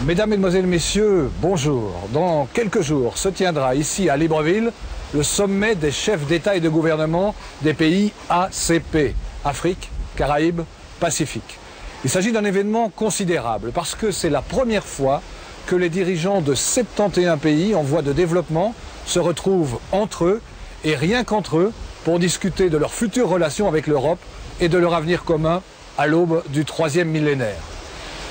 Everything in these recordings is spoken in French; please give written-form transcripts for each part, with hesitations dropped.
Mesdames, Mesdemoiselles, Messieurs, bonjour. Dans quelques jours se tiendra ici à Libreville le sommet des chefs d'État et de gouvernement des pays ACP, Afrique, Caraïbes, Pacifique. Il s'agit d'un événement considérable parce que c'est la première fois que les dirigeants de 71 pays en voie de développement se retrouvent entre eux et rien qu'entre eux pour discuter de leurs futures relations avec l'Europe et de leur avenir commun à l'aube du 3e millénaire.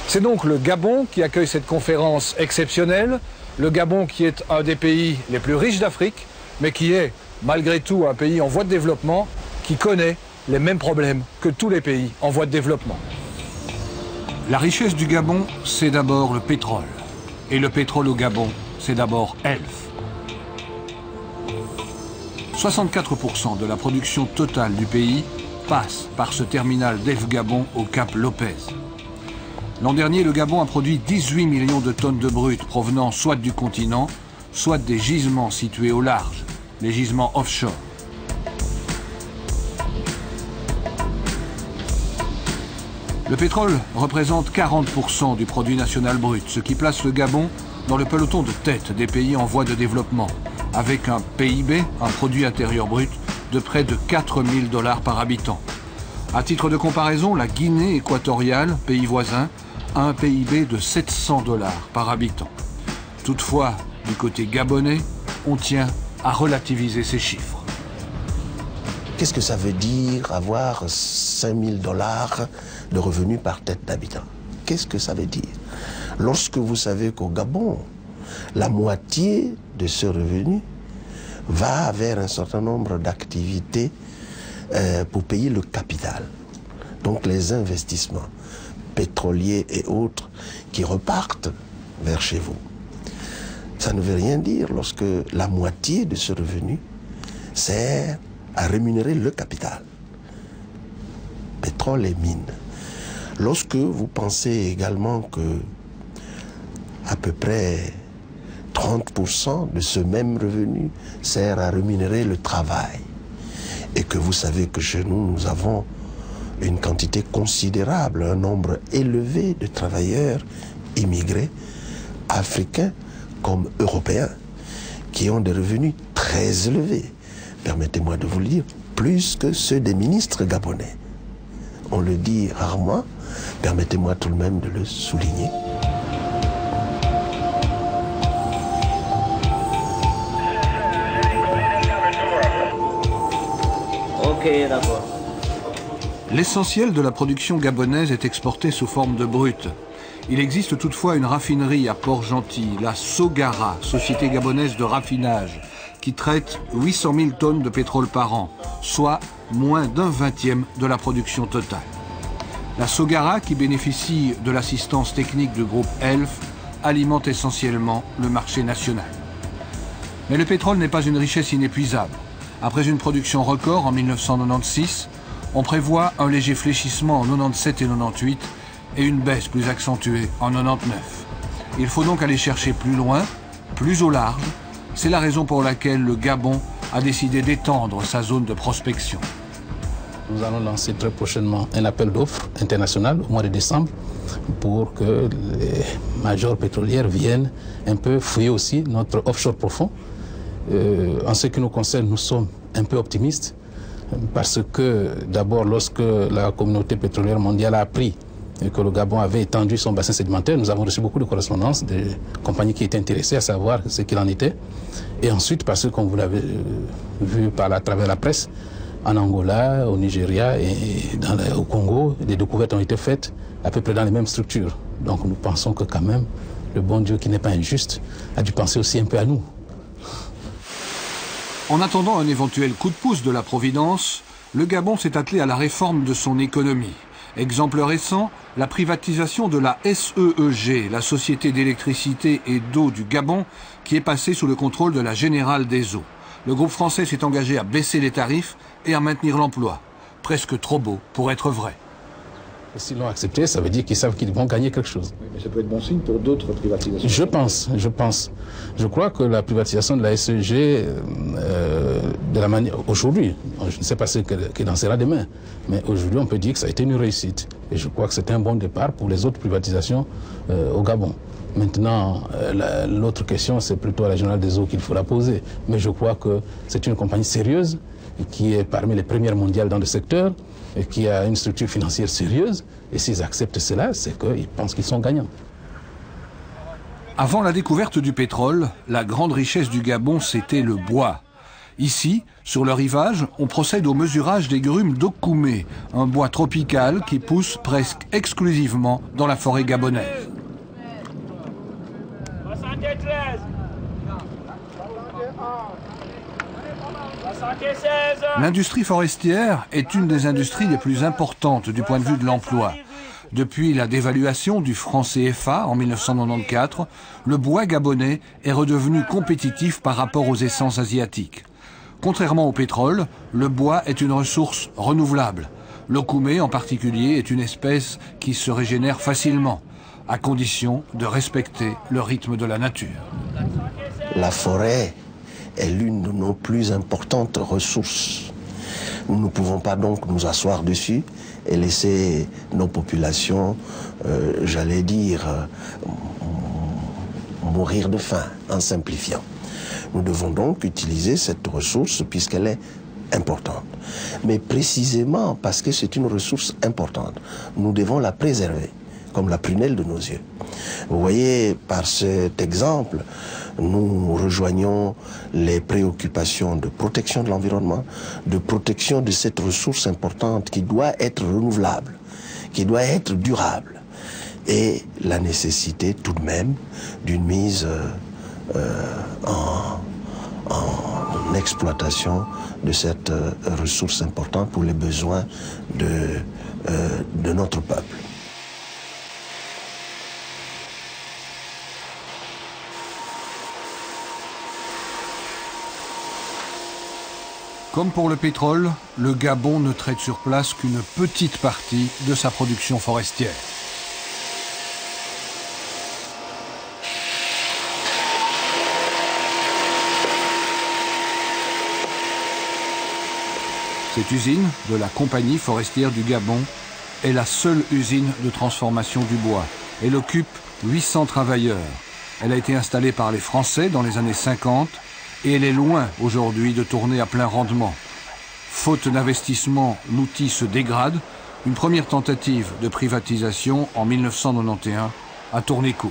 C'est donc le Gabon qui accueille cette conférence exceptionnelle, le Gabon qui est un des pays les plus riches d'Afrique, mais qui est, malgré tout, un pays en voie de développement, qui connaît les mêmes problèmes que tous les pays en voie de développement. La richesse du Gabon, c'est d'abord le pétrole. Et le pétrole au Gabon, c'est d'abord Elf. 64% de la production totale du pays passe par ce terminal d'Elf Gabon au Cap Lopez. L'an dernier, le Gabon a produit 18 millions de tonnes de brut provenant soit du continent, soit des gisements situés au large, les gisements offshore. Le pétrole représente 40% du produit national brut, ce qui place le Gabon dans le peloton de tête des pays en voie de développement, avec un PIB, un produit intérieur brut, de près de 4 000 $ par habitant. À titre de comparaison, la Guinée équatoriale, pays voisin, a un PIB de 700 $ par habitant. Toutefois, du côté gabonais, on tient à relativiser ces chiffres. Qu'est-ce que ça veut dire avoir 5 000 $ de revenus par tête d'habitant? Qu'est-ce que ça veut dire? Lorsque vous savez qu'au Gabon, la moitié de ce revenu va vers un certain nombre d'activités pour payer le capital. Donc les investissements pétroliers et autres qui repartent vers chez vous. Ça ne veut rien dire lorsque la moitié de ce revenu sert à rémunérer le capital. Pétrole et mines. Lorsque vous pensez également que à peu près 30% de ce même revenu sert à rémunérer le travail et que vous savez que chez nous, nous avons une quantité considérable, un nombre élevé de travailleurs immigrés, africains comme européens, qui ont des revenus très élevés. Permettez-moi de vous le dire, plus que ceux des ministres gabonais. On le dit rarement, permettez-moi tout de même de le souligner. Ok, d'accord. L'essentiel de la production gabonaise est exporté sous forme de brut. Il existe toutefois une raffinerie à Port-Gentil, la Sogara, société gabonaise de raffinage, qui traite 800 000 tonnes de pétrole par an, soit moins d'un 20e de la production totale. La Sogara, qui bénéficie de l'assistance technique du groupe Elf, alimente essentiellement le marché national. Mais le pétrole n'est pas une richesse inépuisable. Après une production record en 1996, on prévoit un léger fléchissement en 97 et 98 et une baisse plus accentuée en 99. Il faut donc aller chercher plus loin, plus au large. C'est la raison pour laquelle le Gabon a décidé d'étendre sa zone de prospection. Nous allons lancer très prochainement un appel d'offres international au mois de décembre pour que les majors pétrolières viennent un peu fouiller aussi notre offshore profond. En ce qui nous concerne, nous sommes un peu optimistes parce que d'abord, lorsque la communauté pétrolière mondiale a appris que le Gabon avait étendu son bassin sédimentaire, nous avons reçu beaucoup de correspondances des compagnies qui étaient intéressées à savoir ce qu'il en était. Et ensuite, parce que, comme vous l'avez vu à travers la presse, en Angola, au Nigeria et au Congo, des découvertes ont été faites à peu près dans les mêmes structures. Donc nous pensons que quand même, le bon Dieu qui n'est pas injuste a dû penser aussi un peu à nous. En attendant un éventuel coup de pouce de la Providence, le Gabon s'est attelé à la réforme de son économie. Exemple récent, la privatisation de la SEEG, la Société d'électricité et d'eau du Gabon, qui est passée sous le contrôle de la Générale des eaux. Le groupe français s'est engagé à baisser les tarifs et à maintenir l'emploi. Presque trop beau pour être vrai. S'ils l'ont accepté, ça veut dire qu'ils savent qu'ils vont gagner quelque chose. Oui, mais ça peut être bon signe pour d'autres privatisations. Je pense. Je crois que la privatisation de la SEG, de la manière aujourd'hui, je ne sais pas ce qu'il en sera demain, mais aujourd'hui on peut dire que ça a été une réussite. Et je crois que c'est un bon départ pour les autres privatisations au Gabon. Maintenant, l'autre question, c'est plutôt à la Générale des Eaux qu'il faudra poser. Mais je crois que c'est une compagnie sérieuse, qui est parmi les premières mondiales dans le secteur, et qui a une structure financière sérieuse. Et s'ils acceptent cela, c'est qu'ils pensent qu'ils sont gagnants. Avant la découverte du pétrole, la grande richesse du Gabon, c'était le bois. Ici, sur le rivage, on procède au mesurage des grumes d'Okoumé, un bois tropical qui pousse presque exclusivement dans la forêt gabonaise. L'industrie forestière est une des industries les plus importantes du point de vue de l'emploi. Depuis la dévaluation du franc CFA en 1994, le bois gabonais est redevenu compétitif par rapport aux essences asiatiques. Contrairement au pétrole, le bois est une ressource renouvelable. L'Okoumé en particulier est une espèce qui se régénère facilement, à condition de respecter le rythme de la nature. La forêt est l'une de nos plus importantes ressources. Nous ne pouvons pas donc nous asseoir dessus et laisser nos populations, j'allais dire, mourir de faim, en simplifiant. Nous devons donc utiliser cette ressource puisqu'elle est importante. Mais précisément parce que c'est une ressource importante, nous devons la préserver, comme la prunelle de nos yeux. Vous voyez, par cet exemple, nous rejoignons les préoccupations de protection de l'environnement, de protection de cette ressource importante qui doit être renouvelable, qui doit être durable, et la nécessité tout de même d'une mise en exploitation de cette ressource importante pour les besoins de notre peuple. Comme pour le pétrole, le Gabon ne traite sur place qu'une petite partie de sa production forestière. Cette usine de la Compagnie forestière du Gabon est la seule usine de transformation du bois. Elle occupe 800 travailleurs. Elle a été installée par les Français dans les années 50 et elle est loin aujourd'hui de tourner à plein rendement. Faute d'investissement, l'outil se dégrade. Une première tentative de privatisation en 1991 a tourné court.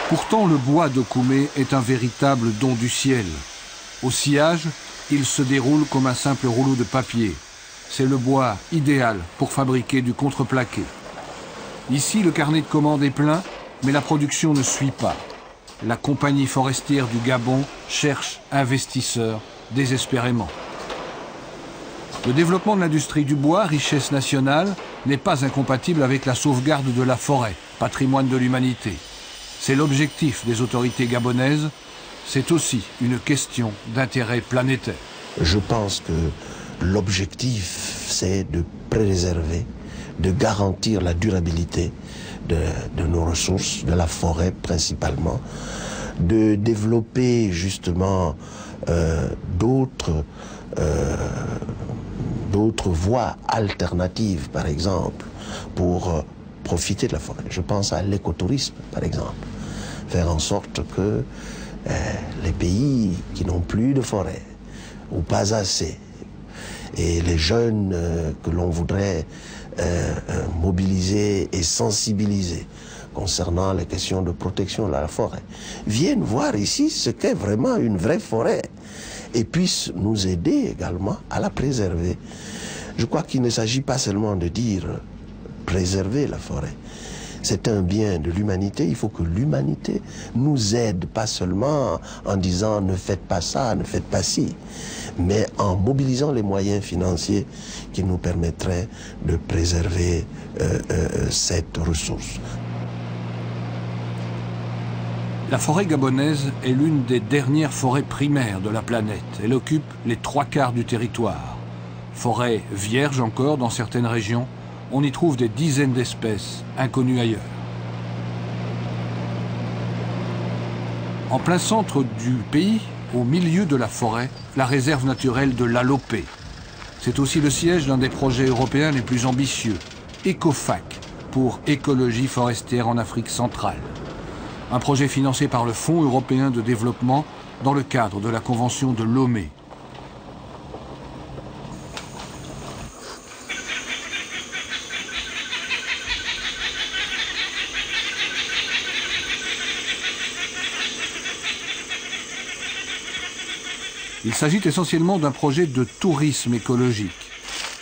Pourtant, le bois d'Okoumé est un véritable don du ciel. Au sciage, il se déroule comme un simple rouleau de papier. C'est le bois idéal pour fabriquer du contreplaqué. Ici, le carnet de commandes est plein, mais la production ne suit pas. La Compagnie forestière du Gabon cherche investisseurs désespérément. Le développement de l'industrie du bois, richesse nationale, n'est pas incompatible avec la sauvegarde de la forêt, patrimoine de l'humanité. C'est l'objectif des autorités gabonaises. C'est aussi une question d'intérêt planétaire. Je pense que l'objectif, c'est de préserver, de garantir la durabilité de nos ressources, de la forêt principalement, de développer justement d'autres voies alternatives, par exemple, pour profiter de la forêt. Je pense à l'écotourisme, par exemple. Faire en sorte que les pays qui n'ont plus de forêt, ou pas assez, et les jeunes que l'on voudrait mobiliser et sensibiliser concernant les questions de protection de la forêt, viennent voir ici ce qu'est vraiment une vraie forêt et puissent nous aider également à la préserver. Je crois qu'il ne s'agit pas seulement de dire préserver la forêt. C'est un bien de l'humanité, il faut que l'humanité nous aide, pas seulement en disant ne faites pas ça, ne faites pas ci, mais en mobilisant les moyens financiers qui nous permettraient de préserver cette ressource. La forêt gabonaise est l'une des dernières forêts primaires de la planète. Elle occupe les 3/4 du territoire. Forêt vierge encore dans certaines régions, on y trouve des dizaines d'espèces inconnues ailleurs. En plein centre du pays, au milieu de la forêt, la réserve naturelle de l'Alopé. C'est aussi le siège d'un des projets européens les plus ambitieux, EcoFac, pour écologie forestière en Afrique centrale. Un projet financé par le Fonds européen de développement dans le cadre de la Convention de Lomé. Il s'agit essentiellement d'un projet de tourisme écologique.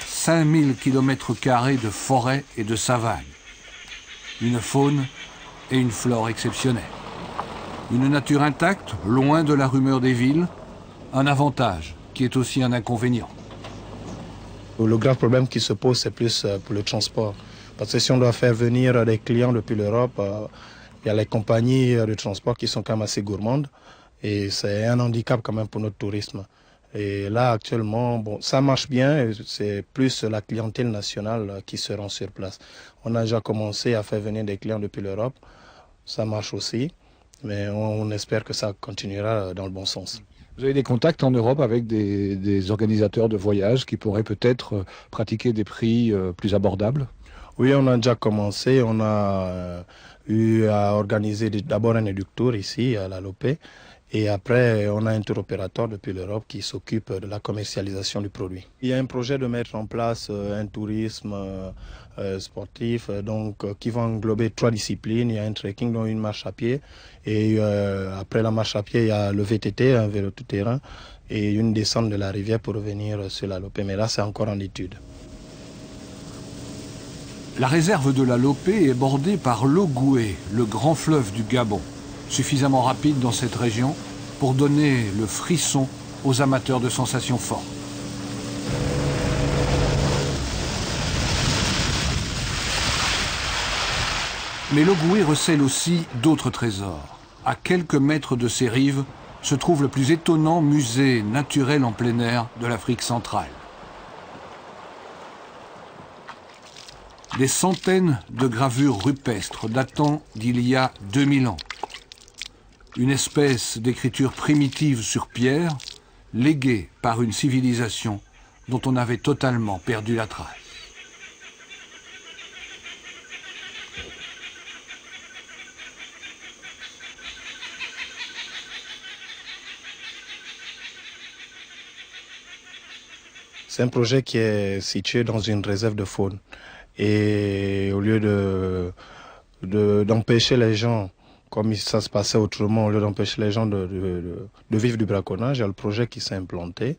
5000 km² de forêt et de savane. Une faune et une flore exceptionnelles. Une nature intacte, loin de la rumeur des villes. Un avantage qui est aussi un inconvénient. Le grand problème qui se pose, c'est plus pour le transport. Parce que si on doit faire venir des clients depuis l'Europe, il y a les compagnies de transport qui sont quand même assez gourmandes. Et c'est un handicap quand même pour notre tourisme. Et là, actuellement, bon, ça marche bien. C'est plus la clientèle nationale qui se rend sur place. On a déjà commencé à faire venir des clients depuis l'Europe. Ça marche aussi. Mais on espère que ça continuera dans le bon sens. Vous avez des contacts en Europe avec des organisateurs de voyages qui pourraient peut-être pratiquer des prix plus abordables? Oui, on a déjà commencé. On a eu à organiser d'abord un éductour ici à la Lopé. Et après, on a un tour opérateur depuis l'Europe qui s'occupe de la commercialisation du produit. Il y a un projet de mettre en place un tourisme sportif qui va englober 3 disciplines. Il y a un trekking, dont une marche à pied. Et après la marche à pied, il y a le VTT, un vélo tout-terrain, et une descente de la rivière pour revenir sur la Lopé. Mais là, c'est encore en étude. La réserve de la Lopé est bordée par l'Ogoué, le grand fleuve du Gabon. Suffisamment rapide dans cette région pour donner le frisson aux amateurs de sensations fortes. Mais l'Ogoué recèle aussi d'autres trésors. À quelques mètres de ses rives se trouve le plus étonnant musée naturel en plein air de l'Afrique centrale. Des centaines de gravures rupestres datant d'il y a 2000 ans. Une espèce d'écriture primitive sur pierre, léguée par une civilisation dont on avait totalement perdu la trace. C'est un projet qui est situé dans une réserve de faune. Et au lieu d'empêcher les gens, comme ça se passait autrement, au lieu d'empêcher les gens de vivre du braconnage, il y a le projet qui s'est implanté.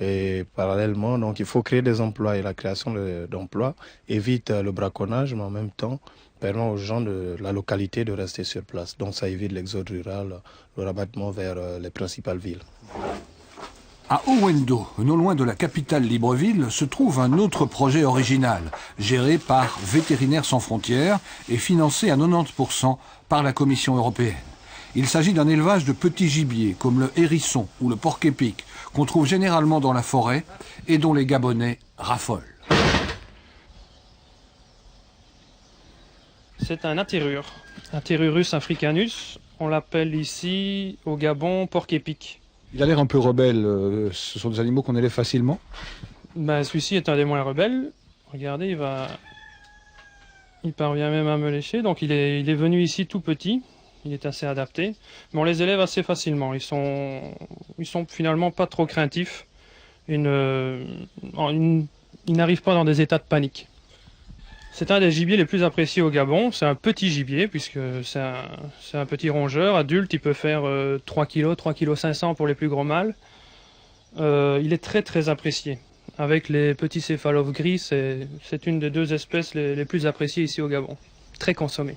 Et parallèlement, donc, il faut créer des emplois. Et la création d'emplois évite le braconnage, mais en même temps permet aux gens de la localité de rester sur place. Donc ça évite l'exode rural, le rabattement vers les principales villes. À Owendo, non loin de la capitale Libreville, se trouve un autre projet original, géré par Vétérinaires sans frontières et financé à 90% par la Commission européenne. Il s'agit d'un élevage de petits gibiers, comme le hérisson ou le porc-épic, qu'on trouve généralement dans la forêt et dont les Gabonais raffolent. C'est un Athérurus africanus. On l'appelle ici, au Gabon, porc-épic. Il a l'air un peu rebelle. Ce sont des animaux qu'on élève facilement? Ben, celui-ci est un des moins rebelles. Regardez, il parvient même à me lécher. Donc il est venu ici tout petit. Il est assez adapté. Mais on les élève assez facilement. Ils sont finalement pas trop craintifs. Ils n'arrivent pas dans des états de panique. C'est un des gibiers les plus appréciés au Gabon. C'est un petit gibier, puisque c'est un petit rongeur. Adulte, il peut faire 3 kg, 3,5 kg pour les plus gros mâles. Il est très très apprécié. Avec les petits céphalophes gris, c'est une des 2 espèces les plus appréciées ici au Gabon. Très consommée.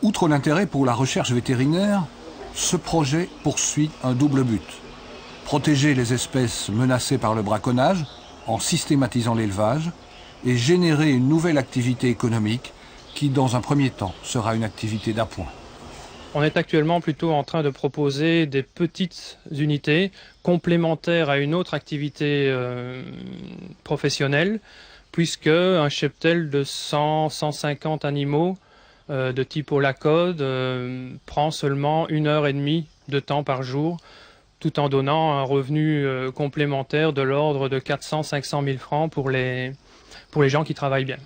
Outre l'intérêt pour la recherche vétérinaire, ce projet poursuit un double but. Protéger les espèces menacées par le braconnage en systématisant l'élevage et générer une nouvelle activité économique qui, dans un premier temps, sera une activité d'appoint. On est actuellement plutôt en train de proposer des petites unités complémentaires à une autre activité professionnelle, puisque un cheptel de 100-150 animaux de type holacode prend seulement 1h30 de temps par jour, tout en donnant un revenu complémentaire de l'ordre de 400-500 000 francs pour les gens qui travaillent bien.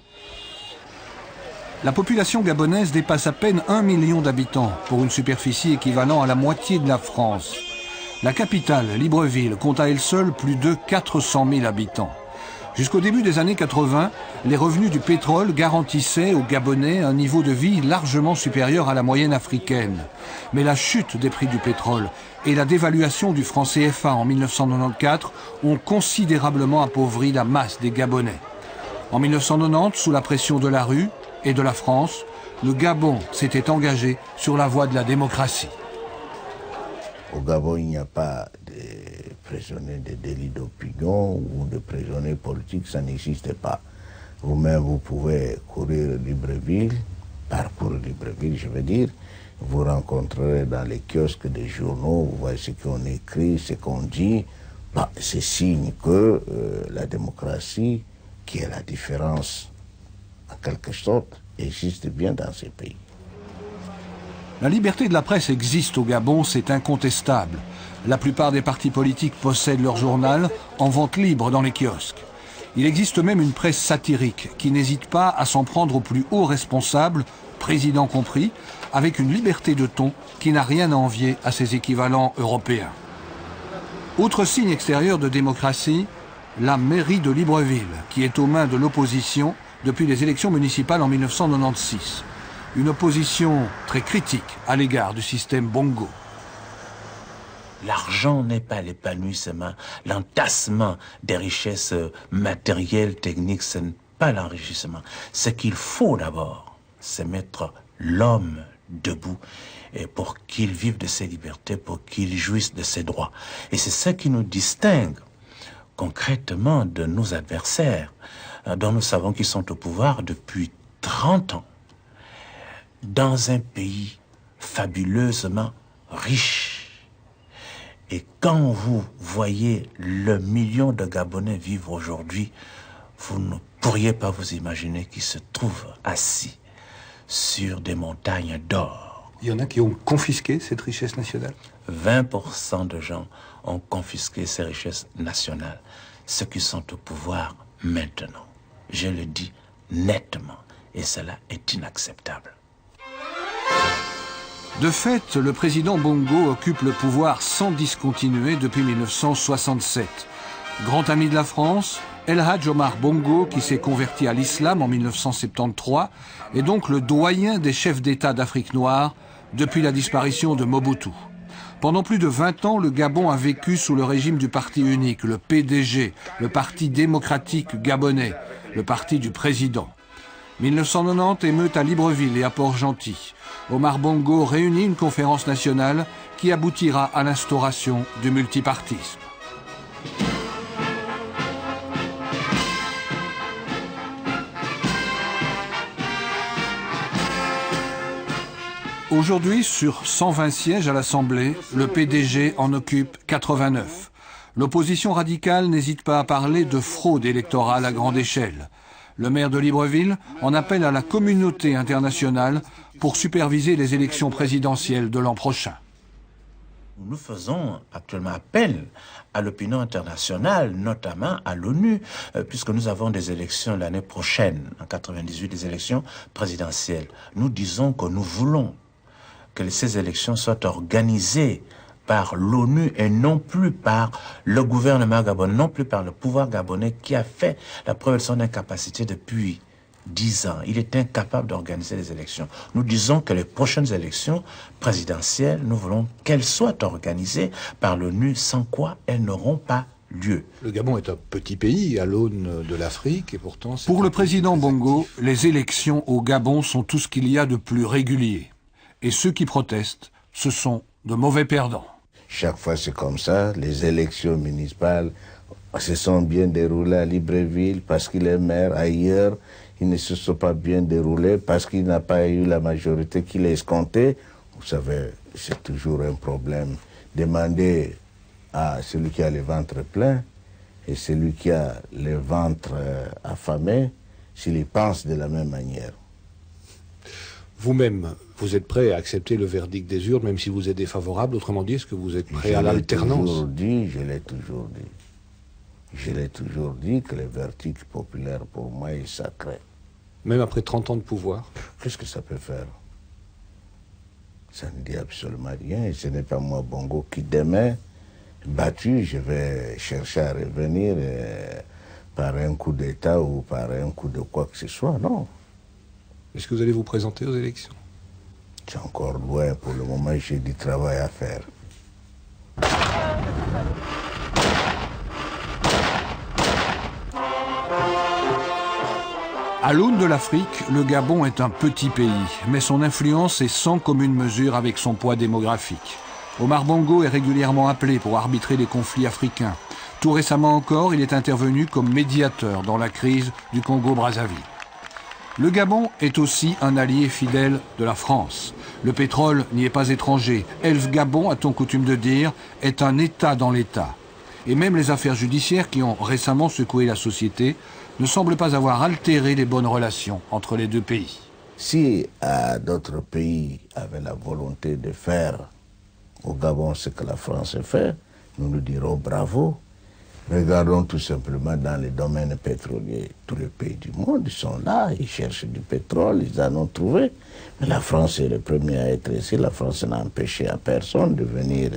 La population gabonaise dépasse à peine 1 million d'habitants, pour une superficie équivalent à la moitié de la France. La capitale, Libreville, compte à elle seule plus de 400 000 habitants. Jusqu'au début des années 80, les revenus du pétrole garantissaient aux Gabonais un niveau de vie largement supérieur à la moyenne africaine. Mais la chute des prix du pétrole et la dévaluation du franc CFA en 1994 ont considérablement appauvri la masse des Gabonais. En 1990, sous la pression de la rue et de la France, le Gabon s'était engagé sur la voie de la démocratie. Au Gabon, il n'y a pas de prisonniers de délit d'opinion ou de prisonniers politiques, ça n'existe pas. Vous-même, vous pouvez courir Libreville, parcourir Libreville, je veux dire, vous rencontrerez dans les kiosques des journaux, vous voyez ce qu'on écrit, ce qu'on dit. Bah, c'est signe que la démocratie, qui est la différence en quelque sorte, existe bien dans ces pays. La liberté de la presse existe au Gabon, c'est incontestable. La plupart des partis politiques possèdent leur journal en vente libre dans les kiosques. Il existe même une presse satirique qui n'hésite pas à s'en prendre aux plus hauts responsables, président compris, avec une liberté de ton qui n'a rien à envier à ses équivalents européens. Autre signe extérieur de démocratie, la mairie de Libreville, qui est aux mains de l'opposition depuis les élections municipales en 1996. Une opposition très critique à l'égard du système Bongo. L'argent n'est pas l'épanouissement, l'entassement des richesses matérielles, techniques, ce n'est pas l'enrichissement. Ce qu'il faut d'abord, c'est mettre l'homme debout et pour qu'il vive de ses libertés, pour qu'il jouisse de ses droits. Et c'est ce qui nous distingue concrètement de nos adversaires, dont nous savons qu'ils sont au pouvoir depuis 30 ans. Dans un pays fabuleusement riche. Et quand vous voyez le million de Gabonais vivre aujourd'hui, vous ne pourriez pas vous imaginer qu'ils se trouvent assis sur des montagnes d'or. Il y en a qui ont confisqué cette richesse nationale. 20% de gens ont confisqué ces richesses nationales. Ceux qui sont au pouvoir maintenant. Je le dis nettement. Et cela est inacceptable. De fait, le président Bongo occupe le pouvoir sans discontinuer depuis 1967. Grand ami de la France, El Hadj Omar Bongo, qui s'est converti à l'islam en 1973, est donc le doyen des chefs d'État d'Afrique noire depuis la disparition de Mobutu. Pendant plus de 20 ans, le Gabon a vécu sous le régime du parti unique, le PDG, le Parti démocratique gabonais, le parti du président. 1990, émeute à Libreville et à Port-Gentil. Omar Bongo réunit une conférence nationale qui aboutira à l'instauration du multipartisme. Aujourd'hui, sur 120 sièges à l'Assemblée, le PDG en occupe 89. L'opposition radicale n'hésite pas à parler de fraude électorale à grande échelle. Le maire de Libreville en appelle à la communauté internationale pour superviser les élections présidentielles de l'an prochain. Nous faisons actuellement appel à l'opinion internationale, notamment à l'ONU, puisque nous avons des élections l'année prochaine, en 98, des élections présidentielles. Nous disons que nous voulons que ces élections soient organisées par l'ONU et non plus par le gouvernement gabonais, non plus par le pouvoir gabonais qui a fait la preuve de son incapacité depuis 10 ans. Il est incapable d'organiser les élections. Nous disons que les prochaines élections présidentielles, nous voulons qu'elles soient organisées par l'ONU, sans quoi elles n'auront pas lieu. Le Gabon est un petit pays à l'aune de l'Afrique et pourtant... Pour le président Bongo, les élections au Gabon sont tout ce qu'il y a de plus régulier. Et ceux qui protestent, ce sont de mauvais perdants. Chaque fois c'est comme ça, les élections municipales se sont bien déroulées à Libreville parce qu'il est maire. Ailleurs, ils ne se sont pas bien déroulés parce qu'il n'a pas eu la majorité qu'il a escomptée. Vous savez, c'est toujours un problème. Demandez à celui qui a le ventre plein et celui qui a le ventre affamé s'il pense de la même manière. Vous-même, vous êtes prêt à accepter le verdict des urnes, même si vous êtes défavorable? Autrement dit, est-ce que vous êtes prêt à l'alternance? Je l'ai toujours dit. Je l'ai toujours dit que le verdict populaire, pour moi, est sacré. Même après 30 ans de pouvoir? Qu'est-ce que ça peut faire? Ça ne dit absolument rien. Et ce n'est pas moi, Bongo, qui demain, battu, je vais chercher à revenir par un coup d'État ou par un coup de quoi que ce soit. Non. Est-ce que vous allez vous présenter aux élections? C'est encore loin. Pour le moment, j'ai du travail à faire. À l'aune de l'Afrique, le Gabon est un petit pays, mais son influence est sans commune mesure avec son poids démographique. Omar Bongo est régulièrement appelé pour arbitrer les conflits africains. Tout récemment encore, il est intervenu comme médiateur dans la crise du Congo-Brazzaville. Le Gabon est aussi un allié fidèle de la France. Le pétrole n'y est pas étranger. Elf Gabon, a-t-on coutume de dire, est un État dans l'État. Et même les affaires judiciaires qui ont récemment secoué la société ne semblent pas avoir altéré les bonnes relations entre les deux pays. Si d'autres pays avaient la volonté de faire au Gabon ce que la France fait, nous nous dirons bravo. Regardons tout simplement dans les domaines pétroliers. Tous les pays du monde sont là, ils cherchent du pétrole, ils en ont trouvé. Mais la France est le premier à être ici. La France n'a empêché à personne de venir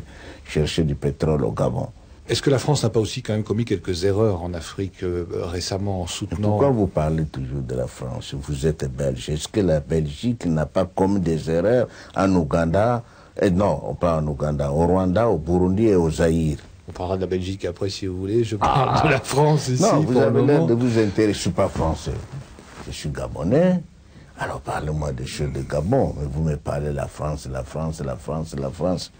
chercher du pétrole au Gabon. Est-ce que la France n'a pas aussi quand même commis quelques erreurs en Afrique récemment en soutenant... Pourquoi vous parlez toujours de la France? Vous êtes belge. Est-ce que la Belgique n'a pas commis des erreurs en Ouganda? Non, pas en Ouganda, au Rwanda, au Burundi et au Zaïre. On parlera de la Belgique après si vous voulez. Je parle de la France ici. Non, vous avez l'air de vous intéresser. Je ne suis pas français. Je suis gabonais. Alors parlez-moi des choses de Gabon. Mais vous me parlez de la France, la France, la France, la France.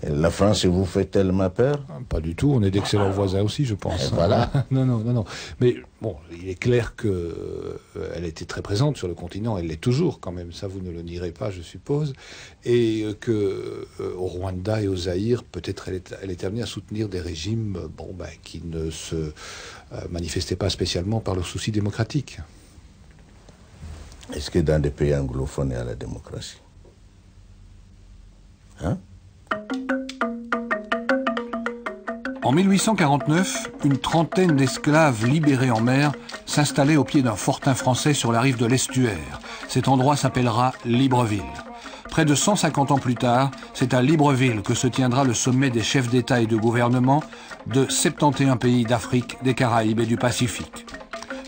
Et la France vous fait tellement peur? Pas du tout. On est d'excellents voisins aussi, je pense. Et voilà. Non. Mais bon, il est clair qu'elle était très présente sur le continent. Elle l'est toujours quand même. Ça, vous ne le nierez pas, je suppose. Et qu'au Rwanda et au Zaïre, peut-être elle est amenée à soutenir des régimes qui ne se manifestaient pas spécialement par leur souci démocratique. Est-ce que dans des pays anglophones, il y a la démocratie? Hein? En 1849, une trentaine d'esclaves libérés en mer s'installaient au pied d'un fortin français sur la rive de l'Estuaire. Cet endroit s'appellera Libreville. Près de 150 ans plus tard, c'est à Libreville que se tiendra le sommet des chefs d'État et de gouvernement de 71 pays d'Afrique, des Caraïbes et du Pacifique.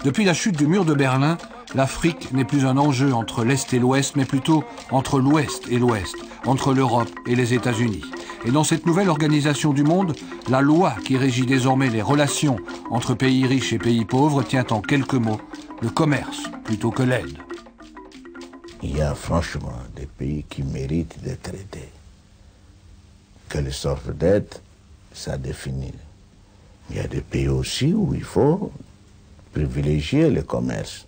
Depuis la chute du mur de Berlin, l'Afrique n'est plus un enjeu entre l'Est et l'Ouest, mais plutôt entre l'Ouest et l'Ouest, entre l'Europe et les États-Unis. Et dans cette nouvelle organisation du monde, la loi qui régit désormais les relations entre pays riches et pays pauvres tient en quelques mots le commerce plutôt que l'aide. Il y a franchement des pays qui méritent d'être aidés. Quelle sorte d'aide, ça définit. Il y a des pays aussi où il faut privilégier le commerce.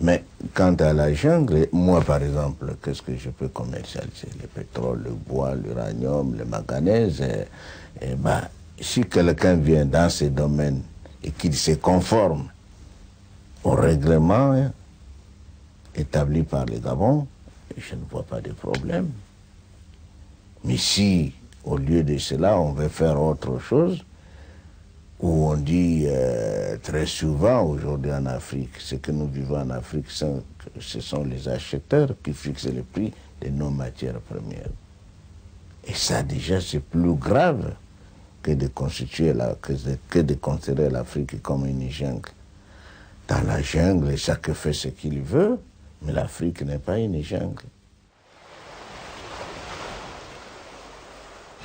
Mais quant à la jungle, moi par exemple, qu'est-ce que je peux commercialiser? Le pétrole, le bois, l'uranium, le manganèse. Si quelqu'un vient dans ces domaines et qu'il se conforme au règlement établi par le Gabon, je ne vois pas de problème. Mais si, au lieu de cela, on veut faire autre chose, où on dit très souvent aujourd'hui en Afrique, ce que nous vivons en Afrique, ce sont les acheteurs qui fixent le prix de nos matières premières. Et ça déjà c'est plus grave que de considérer l'Afrique comme une jungle. Dans la jungle, chacun fait ce qu'il veut, mais l'Afrique n'est pas une jungle.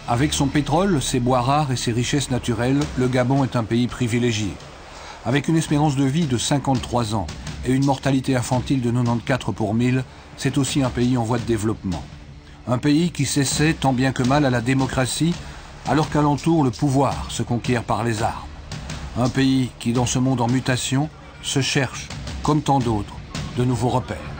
Avec son pétrole, ses bois rares et ses richesses naturelles, le Gabon est un pays privilégié. Avec une espérance de vie de 53 ans et une mortalité infantile de 94 pour 1000, c'est aussi un pays en voie de développement. Un pays qui s'essaie tant bien que mal à la démocratie, alors qu'alentour le pouvoir se conquiert par les armes. Un pays qui, dans ce monde en mutation, se cherche, comme tant d'autres, de nouveaux repères.